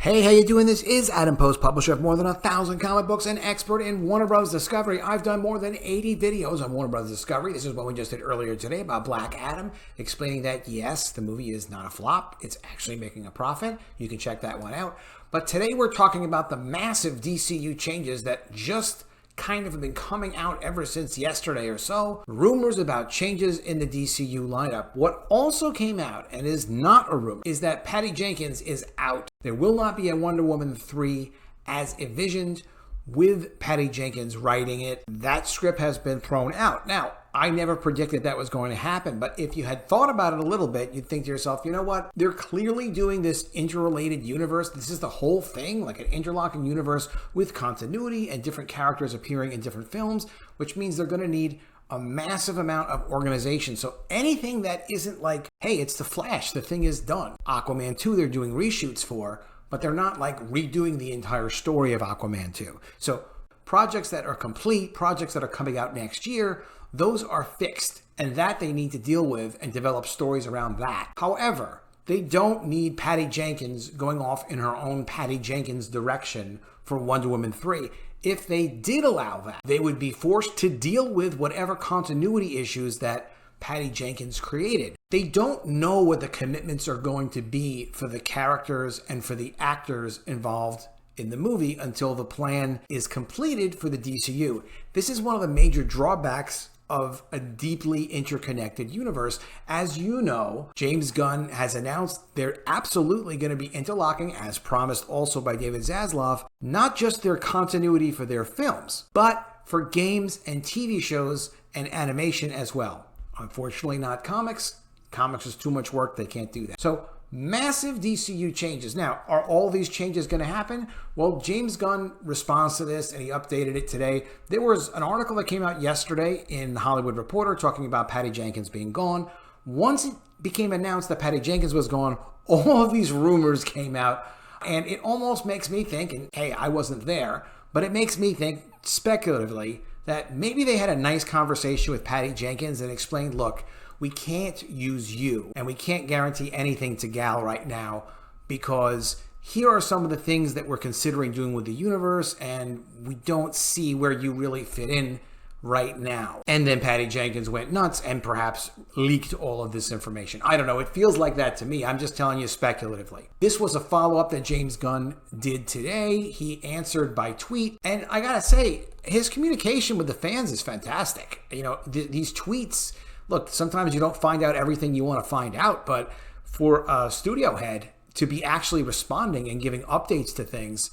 Hey, how you doing? This is Adam Post, publisher of more than 1,000 comic books and expert in Warner Bros. Discovery. I've done more than 80 videos on Warner Bros. Discovery. This is what we just did earlier today about Black Adam, explaining that, yes, the movie is not a flop. It's actually making a profit. You can check that one out. But today we're talking about the massive DCU changes that just kind of have been coming out ever since yesterday or so. Rumors about changes in the DCU lineup. What also came out, and is not a rumor, is that Patty Jenkins is out. There will not be a Wonder Woman 3 as envisioned with Patty Jenkins writing it. That script has been thrown out. Now, I never predicted that was going to happen, but if you had thought about it a little bit, you'd think to yourself, you know what? They're clearly doing this interrelated universe. This is the whole thing, like an interlocking universe with continuity and different characters appearing in different films, which means they're going to need a massive amount of organization. So anything that isn't like, hey, it's the Flash, the thing is done. Aquaman 2, they're doing reshoots for, but they're not like redoing the entire story of Aquaman 2. So projects that are complete, projects that are coming out next year, those are fixed, and that they need to deal with and develop stories around that. However, they don't need Patty Jenkins going off in her own Patty Jenkins direction for Wonder Woman 3. If they did allow that, they would be forced to deal with whatever continuity issues that Patty Jenkins created. They don't know what the commitments are going to be for the characters and for the actors involved in the movie until the plan is completed for the DCU. This is one of the major drawbacks of a deeply interconnected universe. As you know, James Gunn has announced they're absolutely going to be interlocking, as promised also by David Zaslav, not just their continuity for their films, but for games and TV shows and animation as well. Unfortunately, not comics. Comics is too much work. They can't do that. So massive DCU changes. Now, are all these changes going to happen? Well, James Gunn responds to this, and he updated it today. There was an article that came out yesterday in The Hollywood Reporter talking about Patty Jenkins being gone. Once it became announced that Patty Jenkins was gone, all of these rumors came out, and it almost makes me think, and hey, I wasn't there, but it makes me think speculatively that maybe they had a nice conversation with Patty Jenkins and explained, look, we can't use you, and we can't guarantee anything to Gal right now because here are some of the things that we're considering doing with the universe, and we don't see where you really fit in right now. And then Patty Jenkins went nuts and perhaps leaked all of this information. I don't know. It feels like that to me. I'm just telling you speculatively. This was a follow-up that James Gunn did today. He answered by tweet, and I gotta say, his communication with the fans is fantastic. You know, these tweets, look, sometimes you don't find out everything you want to find out, but for a studio head to be actually responding and giving updates to things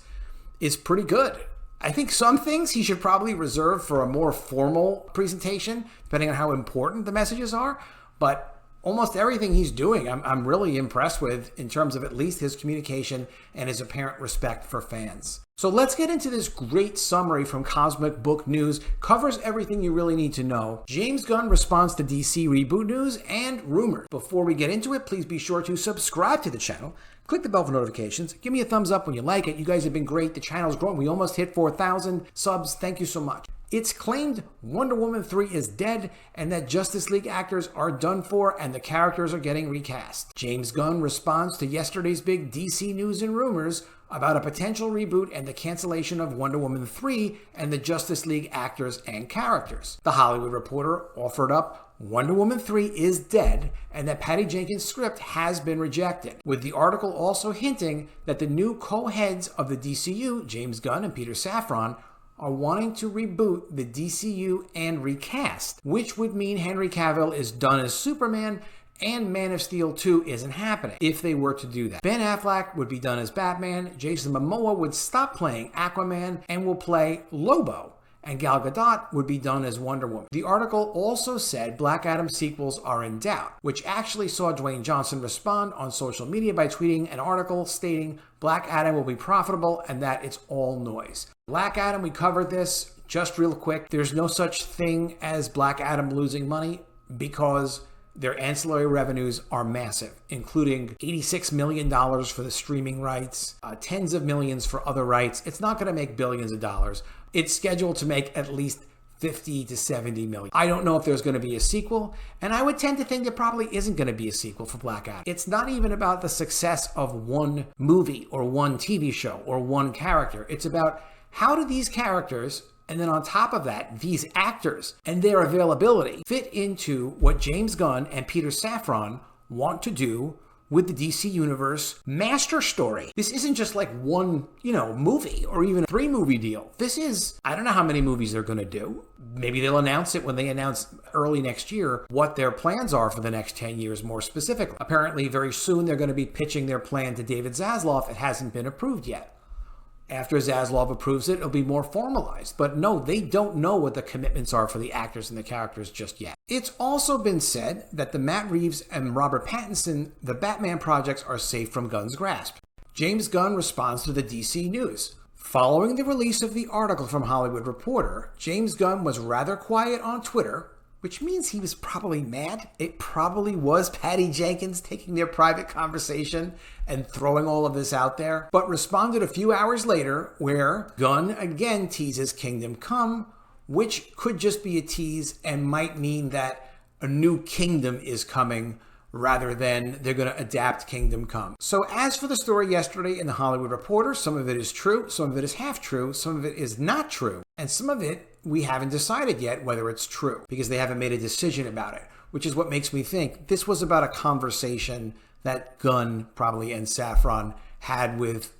is pretty good. I think some things he should probably reserve for a more formal presentation, depending on how important the messages are. But almost everything he's doing, I'm really impressed with in terms of at least his communication and his apparent respect for fans. So let's get into this great summary from Cosmic Book News. Covers everything you really need to know. James Gunn responds to DC Reboot news and rumors. Before we get into it, please be sure to subscribe to the channel. Click the bell for notifications. Give me a thumbs up when you like it. You guys have been great. The channel's growing. We almost hit 4,000 subs. Thank you so much. It's claimed Wonder Woman 3 is dead and that Justice League actors are done for and the characters are getting recast. James Gunn responds to yesterday's big DC news and rumors about a potential reboot and the cancellation of Wonder Woman 3 and the Justice League actors and characters. The Hollywood Reporter offered up Wonder Woman 3 is dead and that Patty Jenkins' script has been rejected, with the article also hinting that the new co-heads of the DCU, James Gunn and Peter Safran, are wanting to reboot the DCU and recast, which would mean Henry Cavill is done as Superman and Man of Steel 2 isn't happening if they were to do that. Ben Affleck would be done as Batman, Jason Momoa would stop playing Aquaman and will play Lobo, and Gal Gadot would be done as Wonder Woman. The article also said Black Adam sequels are in doubt, which actually saw Dwayne Johnson respond on social media by tweeting an article stating Black Adam will be profitable and that it's all noise. Black Adam, we covered this just real quick. There's no such thing as Black Adam losing money because their ancillary revenues are massive, including $86 million for the streaming rights, tens of millions for other rights. It's not going to make billions of dollars. It's scheduled to make at least 50 to 70 million. I don't know if there's going to be a sequel, and I would tend to think there probably isn't going to be a sequel for Black Adam. It's not even about the success of one movie or one TV show or one character. It's about how do these characters, and then on top of that, these actors and their availability fit into what James Gunn and Peter Safran want to do with the DC Universe master story. This isn't just like one, movie or even a 3-movie deal. This is, I don't know how many movies they're going to do. Maybe they'll announce it when they announce early next year what their plans are for the next 10 years more specifically. Apparently, very soon they're going to be pitching their plan to David Zaslav. It hasn't been approved yet. After Zaslav approves it, it'll be more formalized. But no, they don't know what the commitments are for the actors and the characters just yet. It's also been said that the Matt Reeves and Robert Pattinson, the Batman projects, are safe from Gunn's grasp. James Gunn responds to the DC News. Following the release of the article from Hollywood Reporter, James Gunn was rather quiet on Twitter, which means he was probably mad. It probably was Patty Jenkins taking their private conversation and throwing all of this out there, but responded a few hours later where Gunn again teases Kingdom Come, which could just be a tease and might mean that a new kingdom is coming rather than they're going to adapt Kingdom Come. So as for the story yesterday in the Hollywood Reporter, some of it is true, some of it is half true, some of it is not true, and some of it we haven't decided yet whether it's true because they haven't made a decision about it, which is what makes me think this was about a conversation that Gunn probably and Safran had with,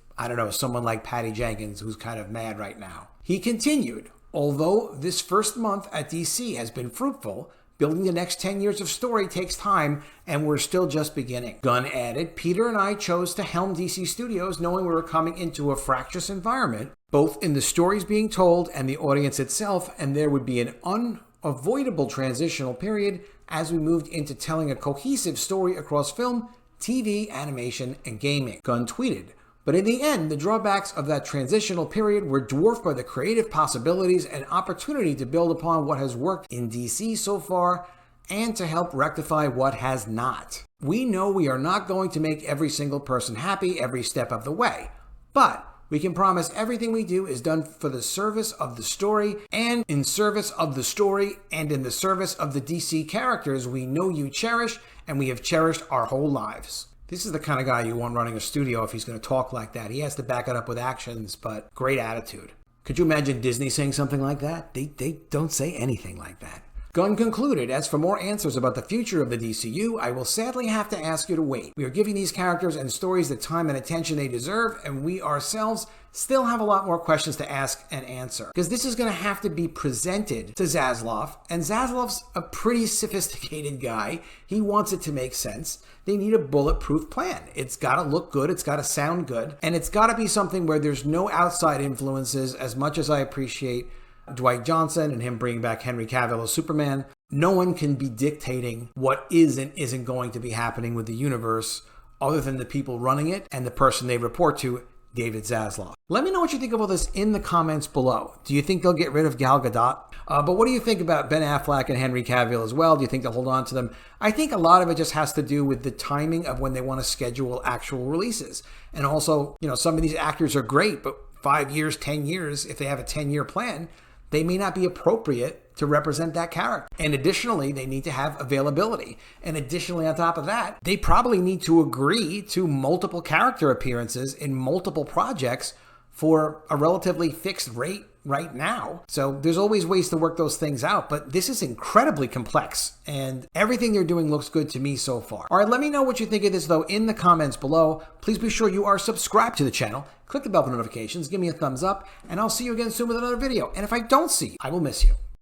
someone like Patty Jenkins, who's kind of mad right now. He continued, although this first month at DC has been fruitful, building the next 10 years of story takes time, and we're still just beginning. Gunn added, Peter and I chose to helm DC Studios knowing we were coming into a fractious environment, both in the stories being told and the audience itself, and there would be an unavoidable transitional period as we moved into telling a cohesive story across film, TV, animation, and gaming. Gunn tweeted, but in the end, the drawbacks of that transitional period were dwarfed by the creative possibilities and opportunity to build upon what has worked in DC so far and to help rectify what has not. We know we are not going to make every single person happy every step of the way, but we can promise everything we do is done for the service of the story and in service of the story and in the service of the DC characters we know you cherish and we have cherished our whole lives. This is the kind of guy you want running a studio if he's going to talk like that. He has to back it up with actions, but great attitude. Could you imagine Disney saying something like that? They don't say anything like that. Gunn concluded, as for more answers about the future of the DCU, I will sadly have to ask you to wait. We are giving these characters and stories the time and attention they deserve, and we ourselves still have a lot more questions to ask and answer. Because this is going to have to be presented to Zaslav, and Zaslav's a pretty sophisticated guy. He wants it to make sense. They need a bulletproof plan. It's got to look good, it's got to sound good, and it's got to be something where there's no outside influences. As much as I appreciate Dwight Johnson and him bringing back Henry Cavill as Superman, no one can be dictating what is and isn't going to be happening with the universe other than the people running it and the person they report to, David Zaslav. Let me know what you think of all this in the comments below. Do you think they'll get rid of Gal Gadot? But what do you think about Ben Affleck and Henry Cavill as well? Do you think they'll hold on to them? I think a lot of it just has to do with the timing of when they want to schedule actual releases. And also, some of these actors are great, but 5 years, 10 years, if they have a 10-year plan, they may not be appropriate to represent that character. And additionally, they need to have availability. And additionally, on top of that, they probably need to agree to multiple character appearances in multiple projects for a relatively fixed rate right now. So there's always ways to work those things out, but this is incredibly complex and everything they're doing looks good to me so far. All right, let me know what you think of this though in the comments below. Please be sure you are subscribed to the channel. Click the bell for notifications, give me a thumbs up, and I'll see you again soon with another video. And if I don't see you, I will miss you.